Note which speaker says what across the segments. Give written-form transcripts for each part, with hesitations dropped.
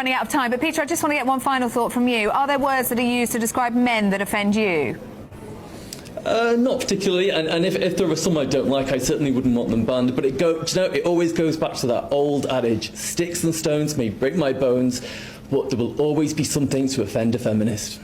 Speaker 1: running out of time, but Peter, I just want to get one final thought from you. Are there words that are used to describe men that offend you?
Speaker 2: Not particularly, and if there are some I don't like, I certainly wouldn't want them banned. But it always goes back to that old adage: sticks and stones may break my bones, but there will always be something to offend a feminist.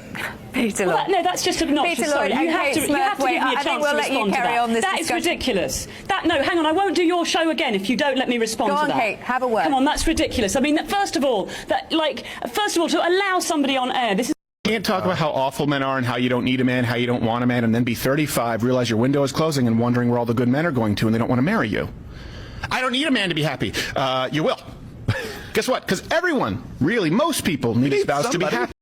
Speaker 1: Peter Lloyd.
Speaker 3: No, that's just obnoxious.
Speaker 1: Peter Lloyd,
Speaker 3: you have to give me a chance to respond to that. That is ridiculous. No, hang on, I won't do your show again if you don't let me respond to that.
Speaker 1: Go on, Kate, have a word.
Speaker 3: Come on, that's ridiculous. I mean, first of all, to allow somebody on air, this is...
Speaker 4: You can't talk about how awful men are and how you don't need a man, how you don't want a man, and then be 35, realize your window is closing, and wondering where all the good men are going to, and they don't want to marry you. I don't need a man to be happy. You will. Guess what? Because everyone, really, most people need a spouse to be happy.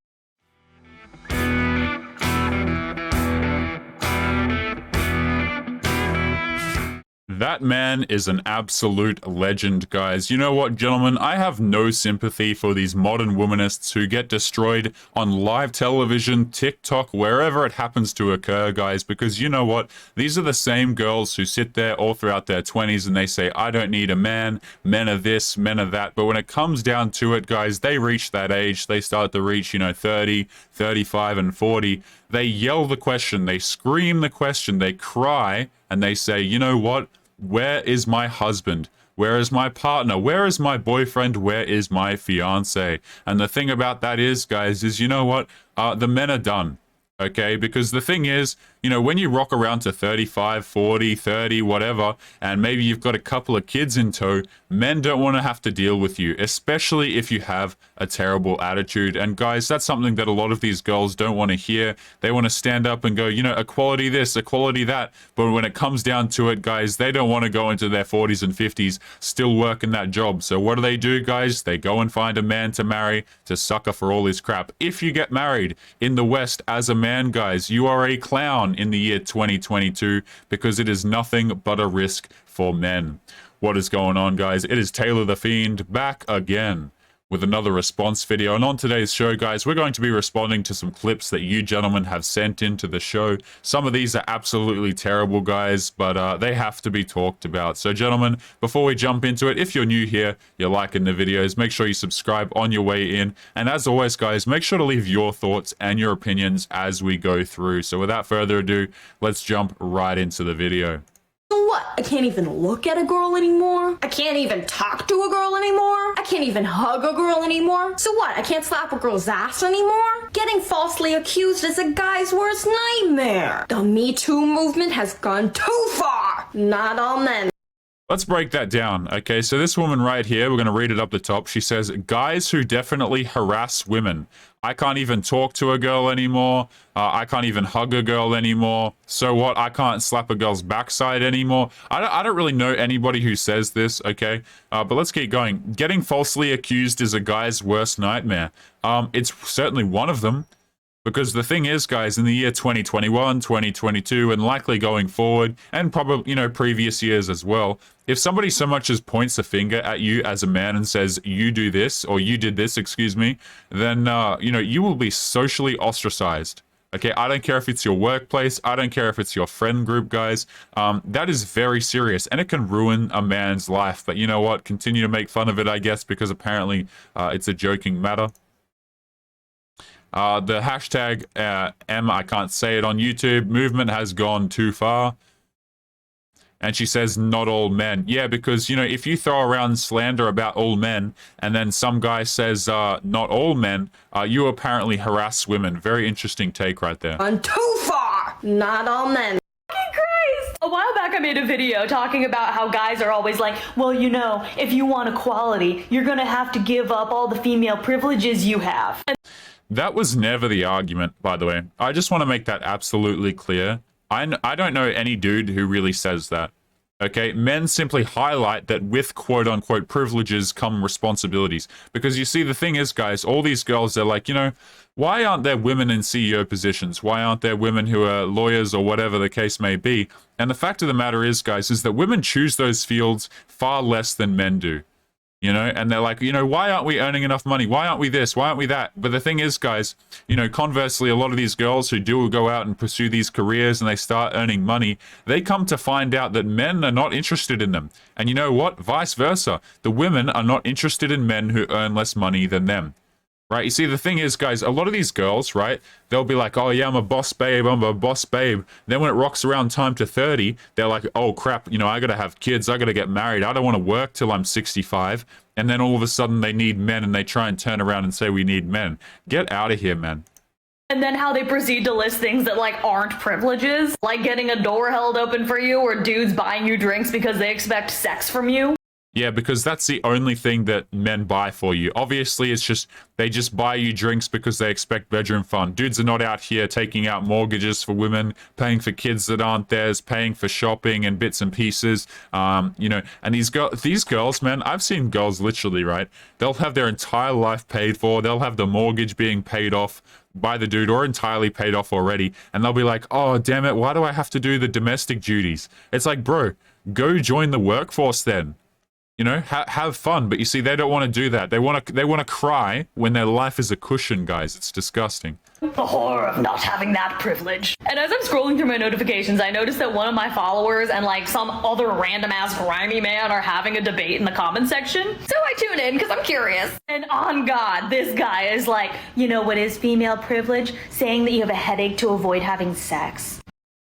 Speaker 5: That man is an absolute legend, guys. You know what, gentlemen? I have no sympathy for these modern womanists who get destroyed on live television, TikTok, wherever it happens to occur, guys, because you know what? These are the same girls who sit there all throughout their 20s and they say, I don't need a man, men are this, men are that. But when it comes down to it, guys, they reach that age, they start to reach, 30, 35, and 40. They yell the question, they scream the question, they cry, and they say, you know what? Where is my husband? Where is my partner? Where is my boyfriend? Where is my fiance? And the thing about that is, guys, is you know what? The men are done. Okay, because the thing is, when you rock around to 35, 40, 30, whatever, and maybe you've got a couple of kids in tow, men don't want to have to deal with you, especially if you have a terrible attitude. And guys, that's something that a lot of these girls don't want to hear. They want to stand up and go, equality this, equality that. But when it comes down to it, guys, they don't want to go into their 40s and 50s still working that job. So what do, guys? They go and find a man to marry to sucker for all his crap. If you get married in the West as a man, guys, you are a clown in the year 2022 because it is nothing but a risk for men. What is going on, guys? It is Taylor the Fiend back again with another response video. And on today's show, guys, we're going to be responding to some clips that you gentlemen have sent into the show. Some of these are absolutely terrible, guys, but they have to be talked about. So, gentlemen, before we jump into it, if you're new here, you're liking the videos, make sure you subscribe on your way in. And as always, guys, make sure to leave your thoughts and your opinions as we go through. So without further ado, let's jump right into the video.
Speaker 6: So what? I can't even look at a girl anymore? I can't even talk to a girl anymore? I can't even hug a girl anymore? So what? I can't slap a girl's ass anymore? Getting falsely accused is a guy's worst nightmare. The Me Too movement has gone too far. Not all men.
Speaker 5: Let's break that down. Okay, so this woman right here, we're going to read it up the top. She says, guys who definitely harass women. I can't even talk to a girl anymore. I can't even hug a girl anymore. So what? I can't slap a girl's backside anymore. I don't really know anybody who says this, okay? But let's keep going. Getting falsely accused is a guy's worst nightmare. It's certainly one of them. Because the thing is, guys, in the year 2021, 2022, and likely going forward, and probably, previous years as well, if somebody so much as points a finger at you as a man and says, you do this, or you did this, excuse me, then, you will be socially ostracized. Okay, I don't care if it's your workplace, I don't care if it's your friend group, guys. That is very serious, and it can ruin a man's life. But you know what? Continue to make fun of it, I guess, because apparently it's a joking matter. The hashtag I can't say it on YouTube, movement has gone too far. And she says, not all men. Yeah, because, if you throw around slander about all men, and then some guy says, not all men, you apparently harass women. Very interesting take right there.
Speaker 6: Gone too far. Not all men.
Speaker 3: A while back I made a video talking about how guys are always like, well, if you want equality, you're gonna have to give up all the female privileges you have.
Speaker 5: That was never the argument, by the way. I just want to make that absolutely clear. I don't know any dude who really says that. Okay, men simply highlight that with quote-unquote privileges come responsibilities. Because you see, the thing is, guys, all these girls, they're like, why aren't there women in CEO positions? Why aren't there women who are lawyers or whatever the case may be? And the fact of the matter is, guys, is that women choose those fields far less than men do. And they're like, why aren't we earning enough money? Why aren't we this? Why aren't we that? But the thing is, guys, conversely, a lot of these girls who do go out and pursue these careers and they start earning money, they come to find out that men are not interested in them. And you know what? Vice versa. The women are not interested in men who earn less money than them. Right? You see, the thing is, guys, a lot of these girls, right, they'll be like, oh, yeah, I'm a boss babe, I'm a boss babe. Then when it rocks around time to 30, they're like, oh, crap, you know, I gotta have kids, I gotta get married, I don't want to work till I'm 65. And then all of a sudden they need men and they try and turn around and say we need men. Get out of here, man.
Speaker 3: And then how they proceed to list things that, like, aren't privileges. Like getting a door held open for you or dudes buying you drinks because they expect sex from you.
Speaker 5: Yeah, because that's the only thing that men buy for you. Obviously, it's just, they just buy you drinks because they expect bedroom fun. Dudes are not out here taking out mortgages for women, paying for kids that aren't theirs, paying for shopping and bits and pieces. You know, and these girls, man, I've seen girls literally, right? They'll have their entire life paid for. They'll have the mortgage being paid off by the dude or entirely paid off already. And they'll be like, oh, damn it, why do I have to do the domestic duties? It's like, bro, go join the workforce then. You know, have fun. But you see, they don't want to do that. They want to cry when their life is a cushion, guys. It's disgusting.
Speaker 3: The horror of not having that privilege. And as I'm scrolling through my notifications, I noticed that one of my followers and like some other random ass grimy man are having a debate in the comment section. So I tune in because I'm curious. And on God, this guy is like, you know what is female privilege? Saying that you have a headache to avoid having sex.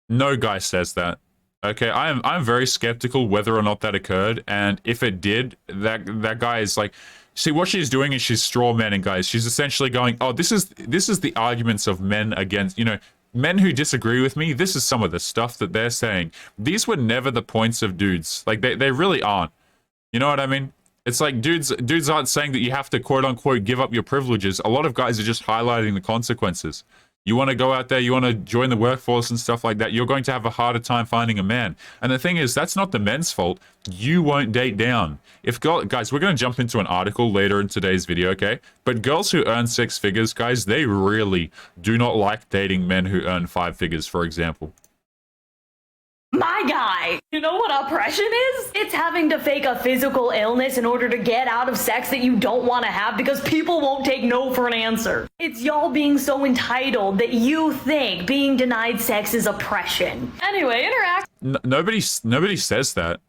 Speaker 5: No guy says that. Okay, I'm very skeptical whether or not that occurred, and if it did, that guy is like, see, what she's doing is she's straw manning, guys. She's essentially going, oh, this is the arguments of men against, you know, men who disagree with me. This is some of the stuff that they're saying. These were never the points of dudes. Like they really aren't. You know what I mean? It's like dudes aren't saying that you have to quote unquote give up your privileges. A lot of guys are just highlighting the consequences. You want to go out there, you want to join the workforce and stuff like that, you're going to have a harder time finding a man. And the thing is, that's not the men's fault. You won't date down. Guys, we're going to jump into an article later in today's video, okay? But girls who earn 6 figures, guys, they really do not like dating men who earn 5 figures, for example.
Speaker 3: My guy, you know what oppression is? It's having to fake a physical illness in order to get out of sex that you don't want to have because people won't take no for an answer. It's y'all being so entitled that you think being denied sex is oppression. Anyway, interact.
Speaker 5: Nobody says that.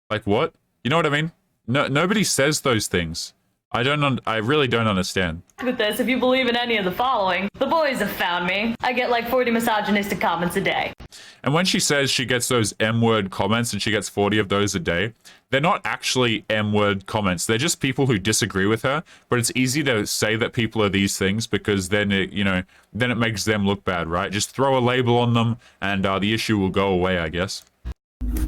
Speaker 5: Like what? You know what I mean? No, nobody says those things. I really don't understand.
Speaker 3: With this, if you believe in any of the following, the boys have found me. I get like 40 misogynistic comments a day.
Speaker 5: And when she says she gets those M-word comments and she gets 40 of those a day, they're not actually M-word comments. They're just people who disagree with her. But it's easy to say that people are these things because then then it makes them look bad, right? Just throw a label on them and the issue will go away, I guess.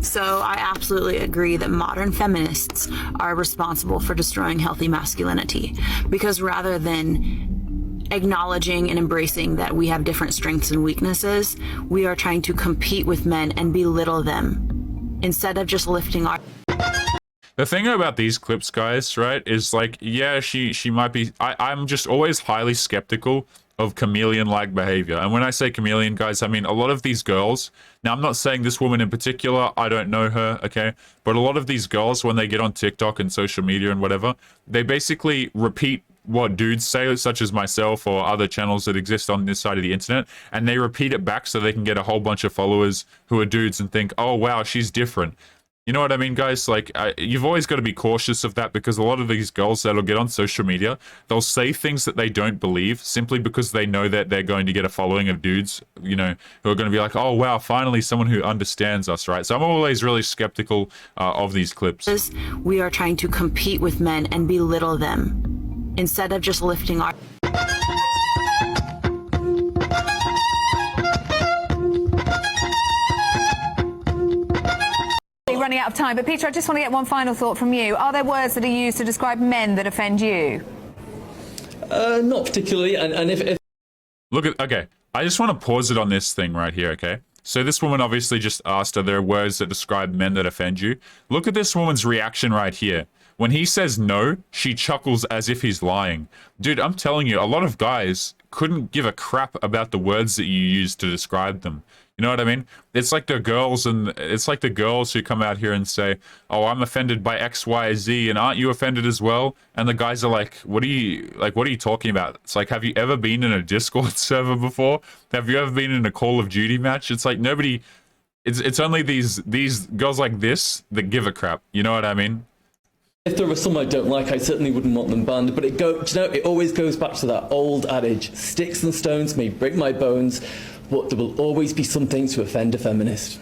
Speaker 7: So I absolutely agree that modern feminists are responsible for destroying healthy masculinity, because rather than acknowledging and embracing that we have different strengths and weaknesses, we are trying to compete with men and belittle them instead of just lifting our...
Speaker 5: The thing about these clips, guys, right, is like, yeah, she might be... I'm just always highly skeptical of chameleon-like behavior. And when I say chameleon, guys, I mean a lot of these girls... Now, I'm not saying this woman in particular, I don't know her, okay? But a lot of these girls, when they get on TikTok and social media and whatever, they basically repeat what dudes say, such as myself or other channels that exist on this side of the internet, and they repeat it back so they can get a whole bunch of followers who are dudes and think, oh, wow, she's different. You know what I mean, guys? Like, you've always got to be cautious of that because a lot of these girls that'll get on social media, they'll say things that they don't believe simply because they know that they're going to get a following of dudes, you know, who are going to be like, oh, wow, finally someone who understands us, right? So I'm always really skeptical of these clips.
Speaker 7: We are trying to compete with men and belittle them instead of just lifting our...
Speaker 1: Running out of time, but Peter, I just want to get one final thought from you. Are there words that are used to describe men that offend you?
Speaker 2: Not particularly, and if...
Speaker 5: Okay, I just want to pause it on this thing right here, okay? So this woman obviously just asked, are there words that describe men that offend you? Look at this woman's reaction right here. When he says no, she chuckles as if he's lying. Dude, I'm telling you, a lot of guys couldn't give a crap about the words that you use to describe them. You know what I mean? It's like the girls who come out here and say, "Oh, I'm offended by X, Y, Z, and aren't you offended as well?" And the guys are like, "What are you talking about?" It's like, have you ever been in a Discord server before? Have you ever been in a Call of Duty match? It's like nobody. It's only these girls like this that give a crap. You know what I mean?
Speaker 2: If there are some I don't like, I certainly wouldn't want them banned. But it always goes back to that old adage: sticks and stones may break my bones, but there will always be something to offend a feminist.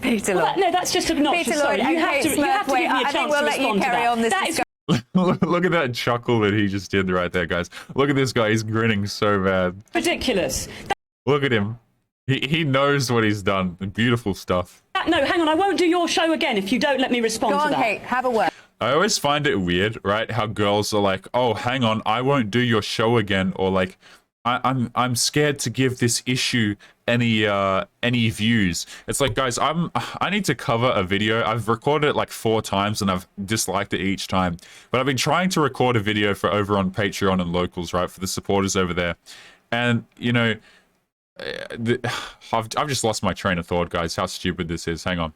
Speaker 1: Peter Lloyd.
Speaker 8: No, that's just obnoxious.
Speaker 1: Peter Lloyd,
Speaker 8: Sorry, you have to give me a
Speaker 1: I
Speaker 8: chance
Speaker 1: think we'll
Speaker 8: to
Speaker 1: let you
Speaker 8: respond to
Speaker 1: carry
Speaker 8: that.
Speaker 1: on this
Speaker 8: That is
Speaker 1: discussion.
Speaker 5: Look at that chuckle that he just did right there, guys. Look at this guy. He's grinning so bad.
Speaker 8: ridiculous.
Speaker 5: Look at him. He knows what he's done. Beautiful stuff.
Speaker 8: No, hang on. I won't do your show again if you don't let me respond
Speaker 1: Go
Speaker 8: to
Speaker 1: on,
Speaker 8: that.
Speaker 1: Kate, have a word.
Speaker 5: I always find it weird, right? How girls are like, "Oh, hang on, I won't do your show again," or like, "I'm scared to give this issue any views." It's like, guys, I need to cover a video. I've recorded it like 4 times and I've disliked it each time. But I've been trying to record a video for over on Patreon and Locals, right, for the supporters over there, and you know, I've just lost my train of thought, guys. How stupid this is. Hang on.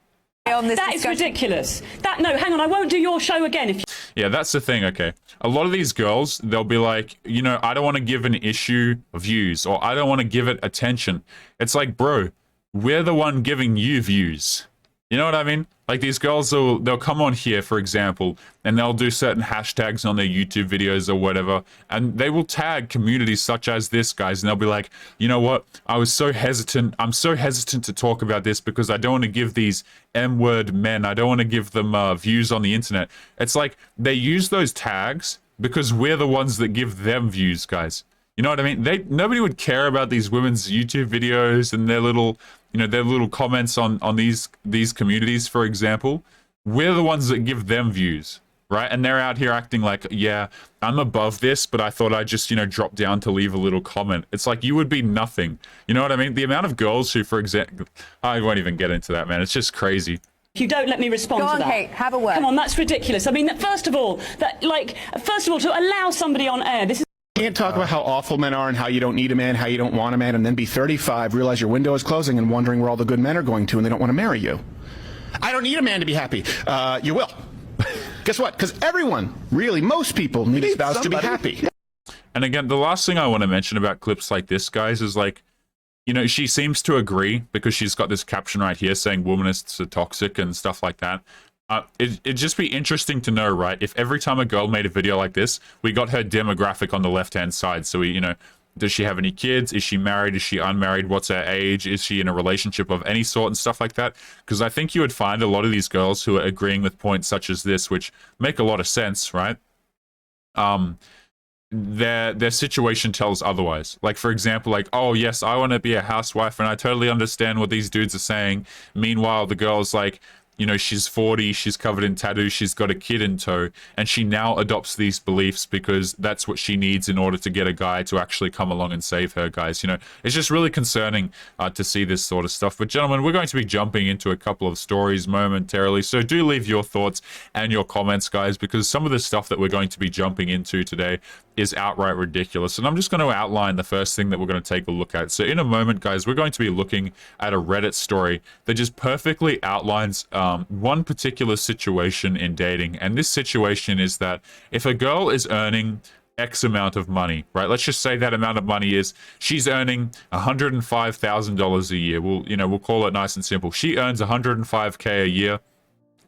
Speaker 8: That is ridiculous. No, hang on. I won't do your show again if you...
Speaker 5: Yeah, that's the thing, okay. A lot of these girls, they'll be like, you know, I don't want to give an issue views, or I don't want to give it attention. It's like, bro, we're the one giving you views. You know what I mean? Like, these girls, they'll come on here, for example, and they'll do certain hashtags on their YouTube videos or whatever, and they will tag communities such as this, guys, and they'll be like, you know what? I'm so hesitant to talk about this because I don't want to give these M-word men, I don't want to give them views on the internet. It's like, they use those tags because we're the ones that give them views, guys. You know what I mean? Nobody would care about these women's YouTube videos and their little, you know, their little comments on these communities, for example. We're the ones that give them views, right? And they're out here acting like, yeah, I'm above this, but I thought I'd just, you know, drop down to leave a little comment. It's like, you would be nothing. You know what I mean? The amount of girls who, for example, I won't even get into that, man. It's just crazy.
Speaker 8: If you don't let me respond
Speaker 1: Go
Speaker 8: to
Speaker 1: on,
Speaker 8: that.
Speaker 1: Kate, have a word.
Speaker 8: Come on, that's ridiculous. I mean, first of all, to allow somebody on air, this is...
Speaker 4: You can't talk about how awful men are and how you don't need a man, how you don't want a man, and then be 35, realize your window is closing and wondering where all the good men are going to and they don't want to marry you. I don't need a man to be happy. You will. Guess what? Because everyone, really, most people need a spouse to be happy.
Speaker 5: And again, the last thing I want to mention about clips like this, guys, is like, you know, she seems to agree because she's got this caption right here saying womanists are toxic and stuff like that. It'd just be interesting to know, right, if every time a girl made a video like this, we got her demographic on the left-hand side. So, you know, does she have any kids? Is she married? Is she unmarried? What's her age? Is she in a relationship of any sort and stuff like that? Because I think you would find a lot of these girls who are agreeing with points such as this, which make a lot of sense, right? Their situation tells otherwise. Like, for example, like, oh, yes, I want to be a housewife, and I totally understand what these dudes are saying. Meanwhile, the girl's like, you know, she's 40, she's covered in tattoos, she's got a kid in tow, and she now adopts these beliefs because that's what she needs in order to get a guy to actually come along and save her, guys. You know, it's just really concerning to see this sort of stuff. But gentlemen, we're going to be jumping into a couple of stories momentarily, so do leave your thoughts and your comments, guys, because some of the stuff that we're going to be jumping into today is outright ridiculous. And I'm just going to outline the first thing that we're going to take a look at. So in a moment, guys, we're going to be looking at a Reddit story that just perfectly outlines one particular situation in dating. And this situation is that if a girl is earning X amount of money, right? Let's just say that amount of money is she's earning $105,000 a year. We'll call it nice and simple. She earns $105K a year,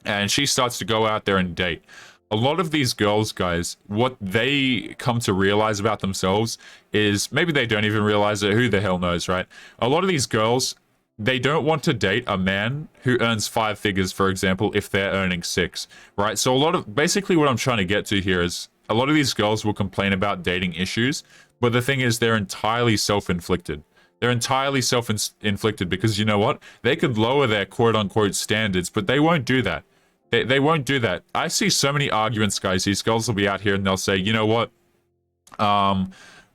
Speaker 5: and she starts to go out there and date. A lot of these girls, guys, what they come to realize about themselves is, maybe they don't even realize it, who the hell knows, right? A lot of these girls, they don't want to date a man who earns 5 figures, for example, if they're earning 6, right? So basically what I'm trying to get to here is, a lot of these girls will complain about dating issues, but the thing is, they're entirely self-inflicted. They're entirely self-inflicted because, you know what? They could lower their quote-unquote standards, but they won't do that. They won't do that. I see so many arguments, guys. These girls will be out here and they'll say, you know what?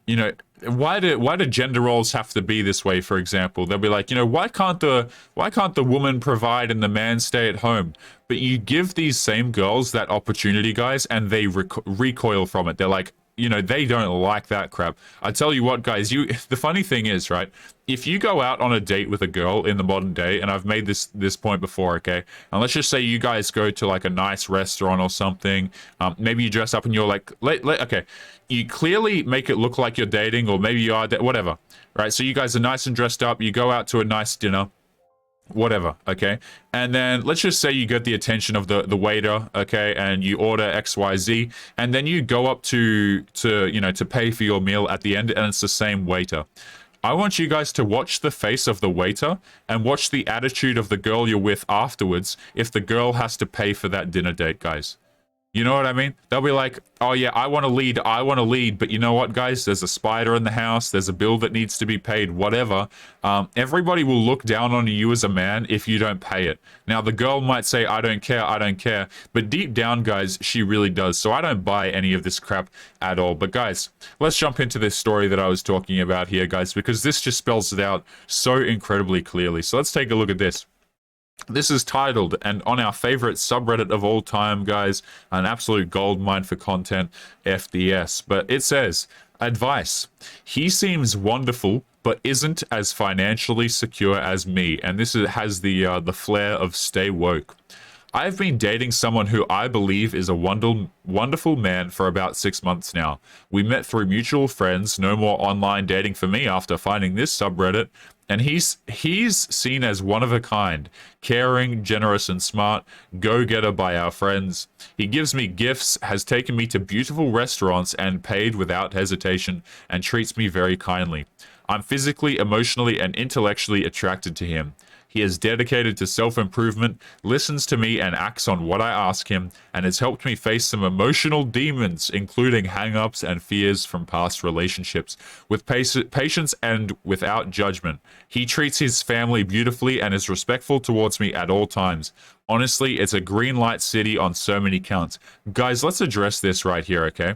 Speaker 5: You know, why do gender roles have to be this way, for example? They'll be like, you know, why can't the woman provide and the man stay at home? But you give these same girls that opportunity, guys, and they recoil from it. They're like, you know, they don't like that crap. I tell you what, guys, the funny thing is, right, if you go out on a date with a girl in the modern day, and I've made this point before, okay, and let's just say you guys go to like a nice restaurant or something, maybe you dress up and you're like, okay, you clearly make it look like you're dating, or maybe you are, whatever, right? So you guys are nice and dressed up, you go out to a nice dinner, whatever, okay? And then let's just say you get the attention of the waiter, okay, and you order XYZ, and then you go up to pay for your meal at the end, and it's the same waiter. I want you guys to watch the face of the waiter and watch the attitude of the girl you're with afterwards if the girl has to pay for that dinner date, guys. You know what I mean? They'll be like, oh yeah, I want to lead, but you know what, guys? There's a spider in the house, there's a bill that needs to be paid, whatever. Everybody will look down on you as a man if you don't pay it. Now, the girl might say, I don't care, but deep down, guys, she really does. So I don't buy any of this crap at all. But guys, let's jump into this story that I was talking about here, guys, because this just spells it out so incredibly clearly. So let's take a look at this. This is titled, and on our favorite subreddit of all time, guys, an absolute goldmine for content, FDS. But it says, advice. He seems wonderful, but isn't as financially secure as me. And this has the flair of stay woke. I've been dating someone who I believe is a wonderful man for about 6 months now. We met through mutual friends, no more online dating for me after finding this subreddit, and he's seen as one of a kind, caring, generous, and smart, go-getter by our friends. He gives me gifts, has taken me to beautiful restaurants and paid without hesitation, and treats me very kindly. I'm physically, emotionally, and intellectually attracted to him. He is dedicated to self-improvement, listens to me and acts on what I ask him, and has helped me face some emotional demons, including hang-ups and fears from past relationships, with patience and without judgment. He treats his family beautifully and is respectful towards me at all times. Honestly, it's a green light city on so many counts. Guys, let's address this right here, okay?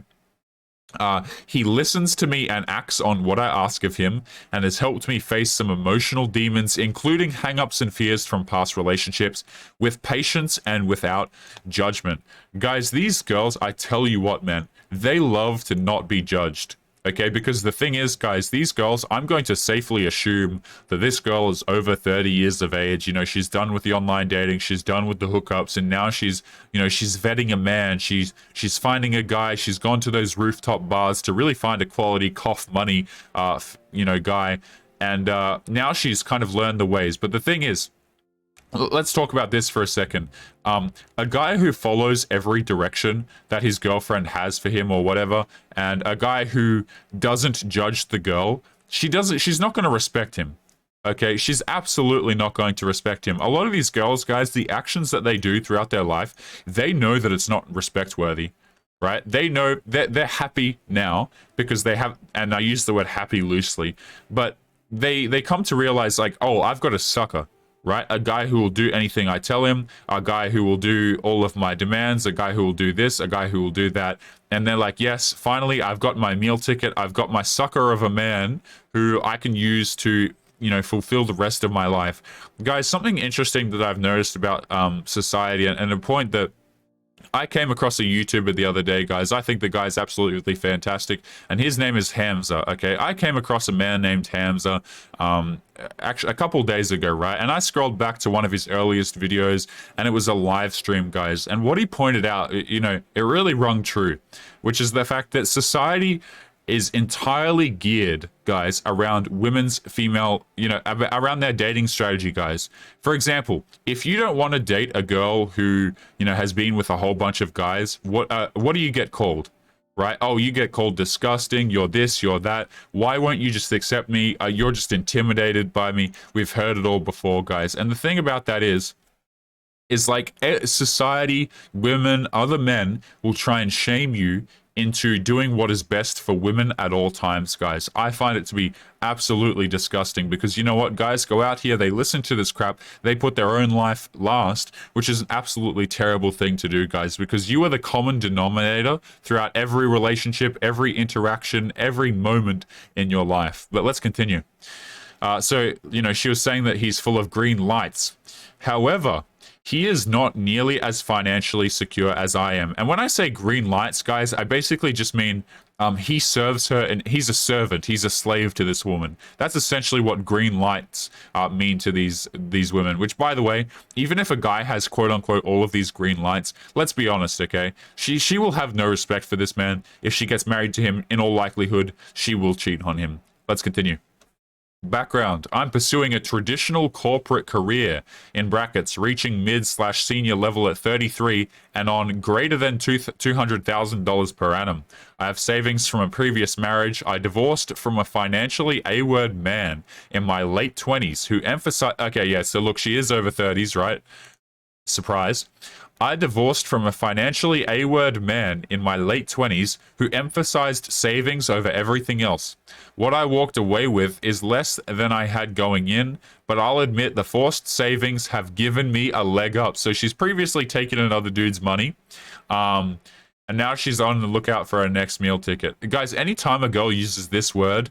Speaker 5: He listens to me and acts on what I ask of him, and has helped me face some emotional demons, including hang-ups and fears from past relationships, with patience and without judgment. Guys, these girls, I tell you what, man, they love to not be judged. Okay, because the thing is, guys, these girls, I'm going to safely assume that this girl is over 30 years of age. You know, she's done with the online dating, she's done with the hookups, and now she's vetting a man. She's finding a guy. She's gone to those rooftop bars to really find a quality cough money, guy. And now she's kind of learned the ways. But the thing is, let's talk about this for a second. A guy who follows every direction that his girlfriend has for him or whatever, and a guy who doesn't judge the girl, she's not going to respect him. Okay, she's absolutely not going to respect him. A lot of these girls, guys, the actions that they do throughout their life, they know that it's not respect worthy. Right? They know that they're happy now because they have, and I use the word happy loosely, but they come to realize, like, oh, I've got a sucker. Right? A guy who will do anything I tell him, a guy who will do all of my demands, a guy who will do this, a guy who will do that. And they're like, yes, finally, I've got my meal ticket. I've got my sucker of a man who I can use to, fulfill the rest of my life. Guys, something interesting that I've noticed about society, and a point that I came across a YouTuber the other day, guys. I think the guy's absolutely fantastic, and his name is Hamza, okay? I came across a man named Hamza actually a couple days ago, right? And I scrolled back to one of his earliest videos, and it was a live stream, guys. And what he pointed out, it really rung true, which is the fact that society is entirely geared, guys, around women's female, around their dating strategy, guys. For example, if you don't want to date a girl who, has been with a whole bunch of guys, what do you get called? Right? Oh, you get called disgusting, you're this, you're that. Why won't you just accept me? You're just intimidated by me. We've heard it all before, guys. And the thing about that is like society, women, other men will try and shame you into doing what is best for women at all times, guys. I find it to be absolutely disgusting because you know what, guys? Go out here, they listen to this crap, they put their own life last, which is an absolutely terrible thing to do, guys, because you are the common denominator throughout every relationship, every interaction, every moment in your life. But let's continue. So, she was saying that he's full of green lights. However, he is not nearly as financially secure as I am. And when I say green lights, guys, I basically just mean he serves her, and he's a servant. He's a slave to this woman. That's essentially what green lights mean to these women, which, by the way, even if a guy has quote-unquote all of these green lights, let's be honest, okay? She will have no respect for this man. If she gets married to him, in all likelihood, she will cheat on him. Let's continue. Background: I'm pursuing a traditional corporate career, in brackets, reaching mid/senior level at 33 and on greater than $200,000 per annum. I have savings from a previous marriage. I divorced from a financially A-word man in my late 20s who emphasized... Okay, yeah, so look, she is over 30s, right? Surprise. I divorced from a financially A-word man in my late 20s who emphasized savings over everything else. What I walked away with is less than I had going in, but I'll admit the forced savings have given me a leg up. So she's previously taken another dude's money, and now she's on the lookout for her next meal ticket. Guys, anytime a girl uses this word,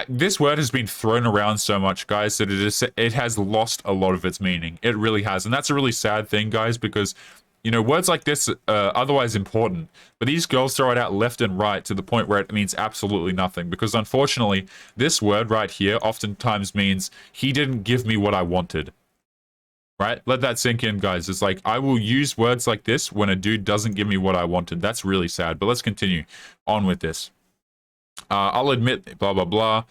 Speaker 5: this word has been thrown around so much, guys, that it has lost a lot of its meaning. It really has, and that's a really sad thing, guys, because you know words like this are otherwise important, but these girls throw it out left and right to the point where it means absolutely nothing. Because unfortunately, this word right here oftentimes means he didn't give me what I wanted. Right? Let that sink in, guys. It's like I will use words like this when a dude doesn't give me what I wanted. That's really sad. But let's continue on with this. I'll admit, blah, blah, blah.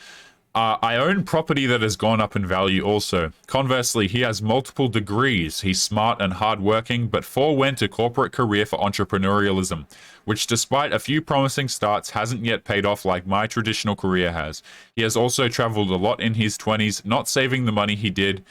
Speaker 5: I own property that has gone up in value also. Conversely, he has multiple degrees. He's smart and hardworking, but forewent a corporate career for entrepreneurialism, which despite a few promising starts hasn't yet paid off like my traditional career has. He has also traveled a lot in his 20s, not saving the money he did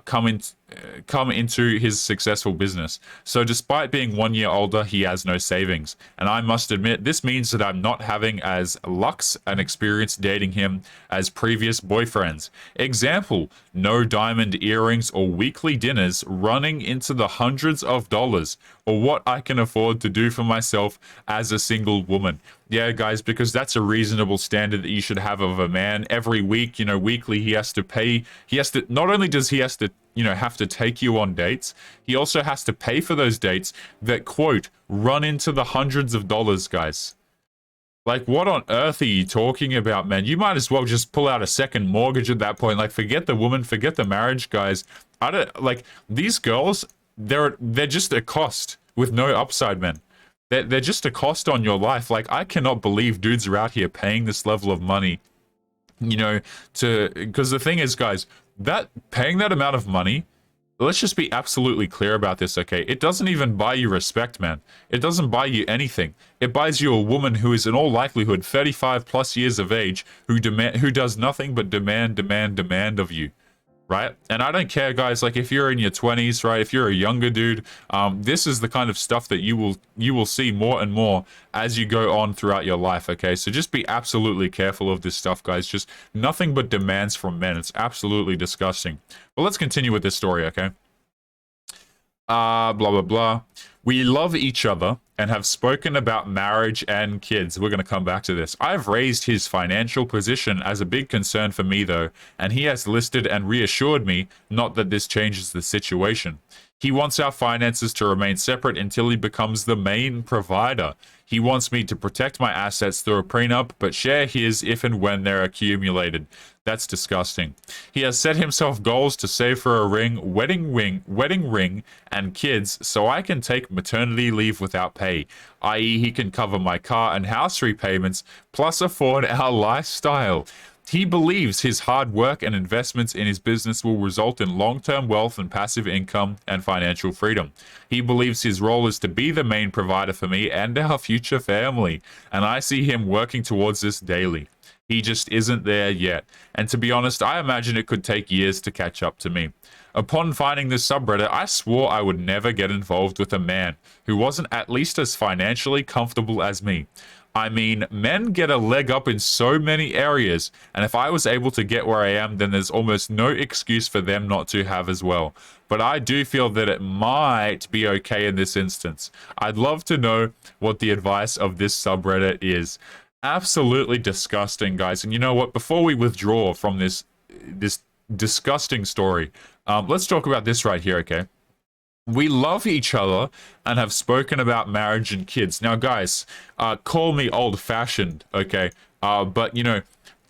Speaker 5: come into his successful business. So despite being 1 year older, he has no savings. And I must admit, this means that I'm not having as luxe an experience dating him as previous boyfriends. Example, no diamond earrings or weekly dinners running into the hundreds of dollars, or what I can afford to do for myself as a single woman. Yeah, guys, because that's a reasonable standard that you should have of a man. Every week, you know, weekly, he has to pay. Not only does he have to take you on dates, he also has to pay for those dates that, quote, run into the hundreds of dollars, guys. Like, what on earth are you talking about, man? You might as well just pull out a second mortgage at that point. Like, forget the woman, forget the marriage, guys. These girls, they're just a cost with no upside, man. They're just a cost on your life. Like, I cannot believe dudes are out here paying this level of money, you know, because the thing is, guys, that paying that amount of money, let's just be absolutely clear about this, okay? It doesn't even buy you respect, man. It doesn't buy you anything. It buys you a woman who is in all likelihood 35 plus years of age, who does nothing but demand of you. Right? And I don't care, guys, like if you're in your 20s, right? If you're a younger dude, this is the kind of stuff that you will see more and more as you go on throughout your life, okay? So just be absolutely careful of this stuff, guys. Just nothing but demands from men. It's absolutely disgusting. But let's continue with this story, okay? Blah, blah, blah. We love each other and have spoken about marriage and kids. We're going to come back to this. I've raised his financial position as a big concern for me, though, and he has listed and reassured me not that this changes the situation. He wants our finances to remain separate until he becomes the main provider. He wants me to protect my assets through a prenup, but share his if and when they're accumulated. That's disgusting. He has set himself goals to save for a wedding ring, and kids, so I can take maternity leave without pay, i.e. he can cover my car and house repayments, plus afford our lifestyle. He believes his hard work and investments in his business will result in long-term wealth and passive income and financial freedom. He believes his role is to be the main provider for me and our future family, and I see him working towards this daily. He just isn't there yet, and to be honest, I imagine it could take years to catch up to me. Upon finding this subreddit, I swore I would never get involved with a man who wasn't at least as financially comfortable as me. I mean, men get a leg up in so many areas, and if I was able to get where I am, then there's almost no excuse for them not to have as well. But I do feel that it might be okay in this instance. I'd love to know what the advice of this subreddit is. Absolutely disgusting, guys. And you know what? Before we withdraw from this disgusting story, let's talk about this right here, okay? We love each other and have spoken about marriage and kids. Now, guys, call me old-fashioned, okay? But, you know,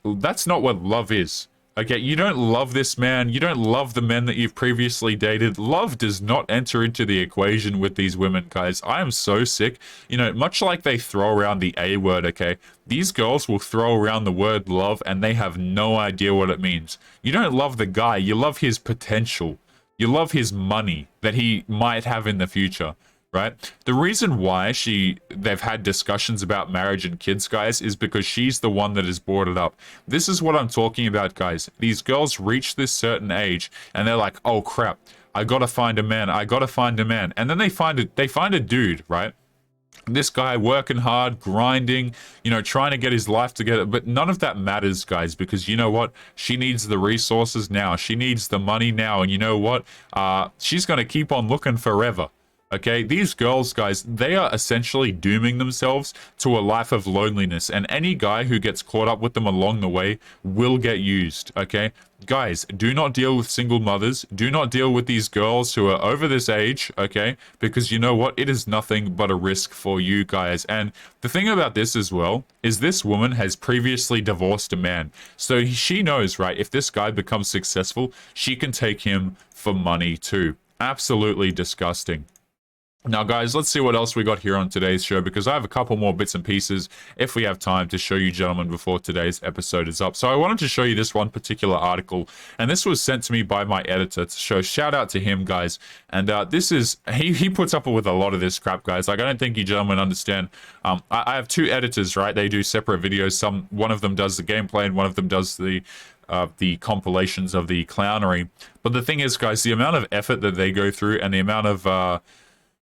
Speaker 5: that's not what love is. Okay, you don't love this man. You don't love the men that you've previously dated. Love does not enter into the equation with these women, guys. I am so sick. You know, much like they throw around the A word, okay? These girls will throw around the word love and they have no idea what it means. You don't love the guy. You love his potential. You love his money that he might have in the future. Right? The reason why they've had discussions about marriage and kids, guys, is because she's the one that has brought it up. This is what I'm talking about, guys. These girls reach this certain age and they're like, oh crap, I gotta find a man, I gotta find a man. And then they find a dude, right? This guy working hard, grinding, you know, trying to get his life together. But none of that matters, guys, because you know what? She needs the resources now. She needs the money now. And you know what? She's gonna keep on looking forever. Okay, these girls, guys, they are essentially dooming themselves to a life of loneliness, and any guy who gets caught up with them along the way will get used, okay? Guys, do not deal with single mothers. Do not deal with these girls who are over this age, okay? Because you know what? It is nothing but a risk for you guys. And the thing about this as well is this woman has previously divorced a man. So she knows, right, if this guy becomes successful, she can take him for money too. Absolutely disgusting. Now, guys, let's see what else we got here on today's show, because I have a couple more bits and pieces, if we have time, to show you gentlemen before today's episode is up. So I wanted to show you this one particular article, and this was sent to me by my editor to show. Shout out to him, guys. And this is, he puts up with a lot of this crap, guys. Like, I don't think you gentlemen understand. I have two editors, right? They do separate videos. One of them does the gameplay, and one of them does the compilations of the clownery. But the thing is, guys, the amount of effort that they go through and the amount of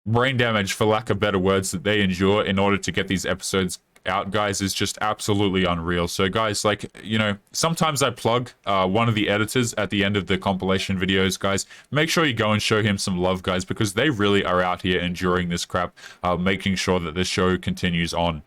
Speaker 5: brain damage, for lack of better words, that they endure in order to get these episodes out, guys, is just absolutely unreal. So, guys, like, you know, sometimes I plug one of the editors at the end of the compilation videos, guys. Make sure you go and show him some love, guys, because they really are out here enduring this crap, making sure that the show continues on.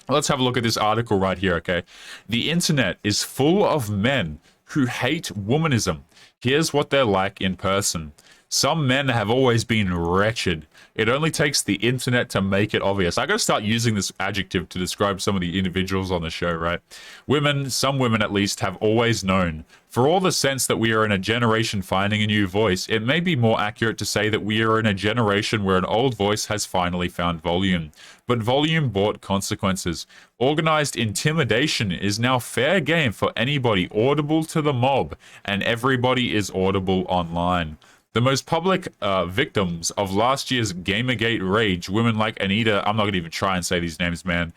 Speaker 5: Let's have a look at this article right here, okay? The internet is full of men who hate womanism. Here's what they're like in person. Some men have always been wretched. It only takes the internet to make it obvious. I gotta start using this adjective to describe some of the individuals on the show, right? Women, some women at least, have always known. For all the sense that we are in a generation finding a new voice, it may be more accurate to say that we are in a generation where an old voice has finally found volume. But volume brought consequences. Organized intimidation is now fair game for anybody audible to the mob, and everybody is audible online. The most public victims of last year's Gamergate rage, women like Anita, I'm not going to even try and say these names, man,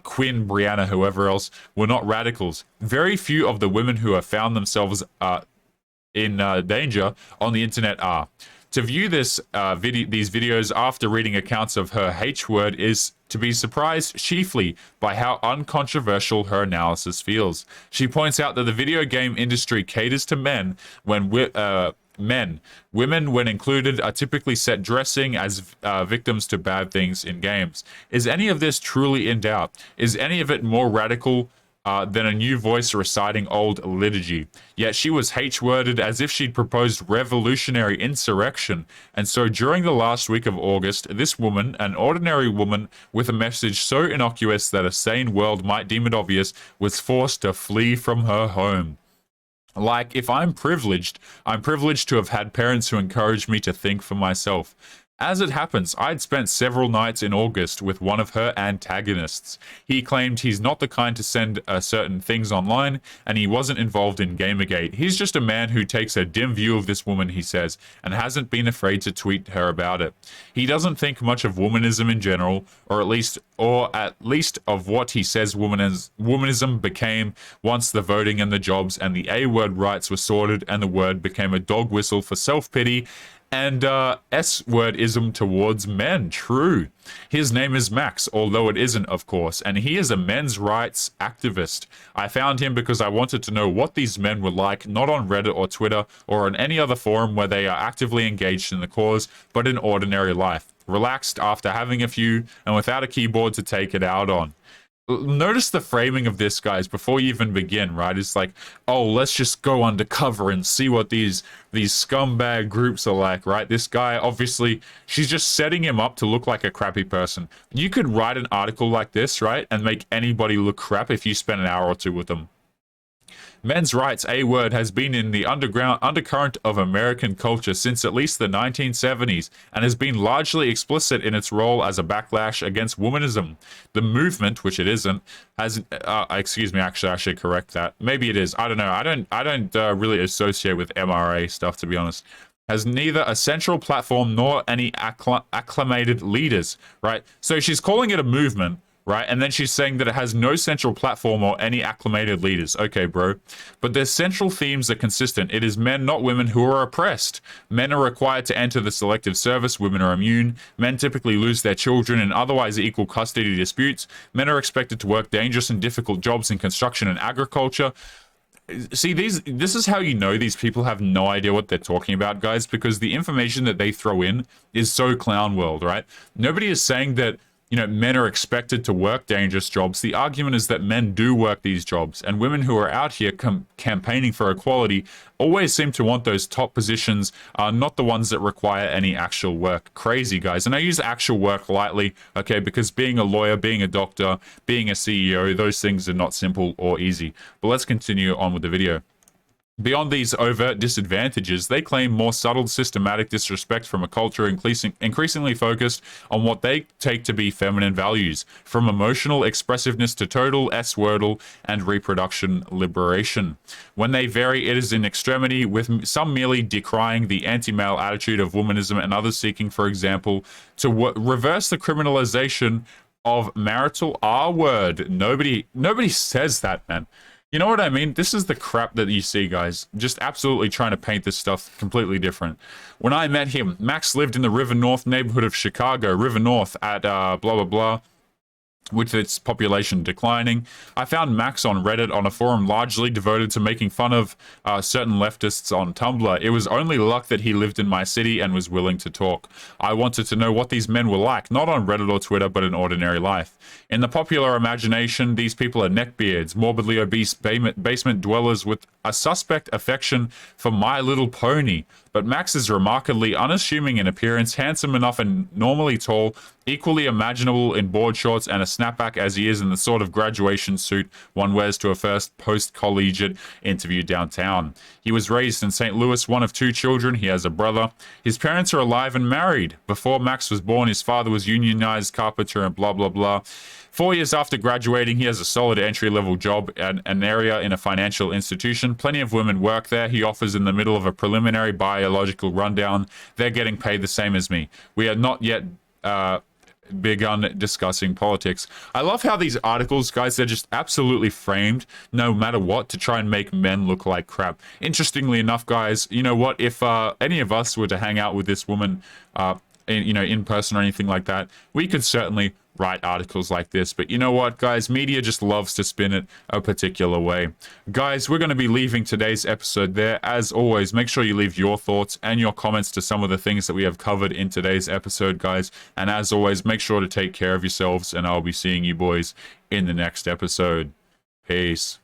Speaker 5: Quinn, Brianna, whoever else, were not radicals. Very few of the women who have found themselves in danger on the internet are. To view these videos after reading accounts of her H word is to be surprised chiefly by how uncontroversial her analysis feels. She points out that the video game industry caters to men when women, when included, are typically set dressing as victims to bad things in games. Is any of this truly in doubt? Is any of it more radical than a new voice reciting old liturgy? Yet she was H-worded as if she'd proposed revolutionary insurrection. And so during the last week of August, this woman, an ordinary woman with a message so innocuous that a sane world might deem it obvious, was forced to flee from her home. Like, if I'm privileged to have had parents who encouraged me to think for myself. As it happens, I'd spent several nights in August with one of her antagonists. He claimed he's not the kind to send certain things online, and he wasn't involved in Gamergate. He's just a man who takes a dim view of this woman, he says, and hasn't been afraid to tweet her about it. He doesn't think much of womanism in general, or at least of what he says womanism became once the voting and the jobs and the A-word rights were sorted and the word became a dog whistle for self-pity and S-wordism towards men. True. His name is Max, although it isn't, of course, and he is a men's rights activist. I found him because I wanted to know what these men were like, not on Reddit or Twitter or on any other forum where they are actively engaged in the cause, but in ordinary life. Relaxed after having a few and without a keyboard to take it out on. Notice the framing of this, guys, before you even begin, right? It's like, oh, let's just go undercover and see what these scumbag groups are like, right? This guy, obviously, she's just setting him up to look like a crappy person. You could write an article like this, right, and make anybody look crap if you spend an hour or two with them. Men's rights, a word, has been in the undercurrent of American culture since at least the 1970s and has been largely explicit in its role as a backlash against womanism. The movement, which it isn't, has excuse me, actually I should correct that. Maybe it is. I don't know. I don't really associate with MRA stuff, to be honest. Has neither a central platform nor any acclamated leaders, right? So she's calling it a movement, right? And then she's saying that it has no central platform or any acclamated leaders. Okay, bro. But their central themes are consistent. It is men, not women, who are oppressed. Men are required to enter the selective service. Women are immune. Men typically lose their children in otherwise equal custody disputes. Men are expected to work dangerous and difficult jobs in construction and agriculture. See, this is how you know these people have no idea what they're talking about, guys, because the information that they throw in is so clown world, right? Nobody is saying that, men are expected to work dangerous jobs. The argument is that men do work these jobs, and women who are out here campaigning for equality always seem to want those top positions, not the ones that require any actual work. Crazy, guys. And I use actual work lightly, okay, because being a lawyer, being a doctor, being a CEO, those things are not simple or easy. But let's continue on with the video. Beyond these overt disadvantages, they claim more subtle, systematic disrespect from a culture increasingly focused on what they take to be feminine values, from emotional expressiveness to total S-wordle and reproduction liberation. When they vary, it is in extremity, with some merely decrying the anti-male attitude of womanism and others seeking, for example, to reverse the criminalization of marital R-word. Nobody says that, man. You know what I mean? This is the crap that you see, guys. Just absolutely trying to paint this stuff completely different. When I met him, Max lived in the River North neighborhood of Chicago, River North at blah, blah, blah, with its population declining. I found Max on Reddit on a forum largely devoted to making fun of certain leftists on Tumblr. It was only luck that he lived in my city and was willing to talk. I wanted to know what these men were like, not on Reddit or Twitter, but in ordinary life. In the popular imagination, these people are neckbeards, morbidly obese basement dwellers with a suspect affection for My Little Pony. But Max is remarkably unassuming in appearance, handsome enough and normally tall, equally imaginable in board shorts and a snapback as he is in the sort of graduation suit one wears to a first post-collegiate interview downtown. He was raised in St. Louis, one of 2 children. He has a brother. His parents are alive and married. Before Max was born, his father was unionized carpenter and blah, blah, blah. 4 years after graduating, he has a solid entry-level job at an area in a financial institution. Plenty of women work there. He offers in the middle of a preliminary biological rundown. They're getting paid the same as me. We are not yet begun discussing politics. I love how these articles, guys, they're just absolutely framed, no matter what, to try and make men look like crap. Interestingly enough, guys, you know what? If any of us were to hang out with this woman, in person or anything like that, we could certainly write articles like this. But you know what, guys? Media just loves to spin it a particular way. Guys, we're going to be leaving today's episode there. As always, make sure you leave your thoughts and your comments to some of the things that we have covered in today's episode, guys. And as always, make sure to take care of yourselves, and I'll be seeing you boys in the next episode. Peace.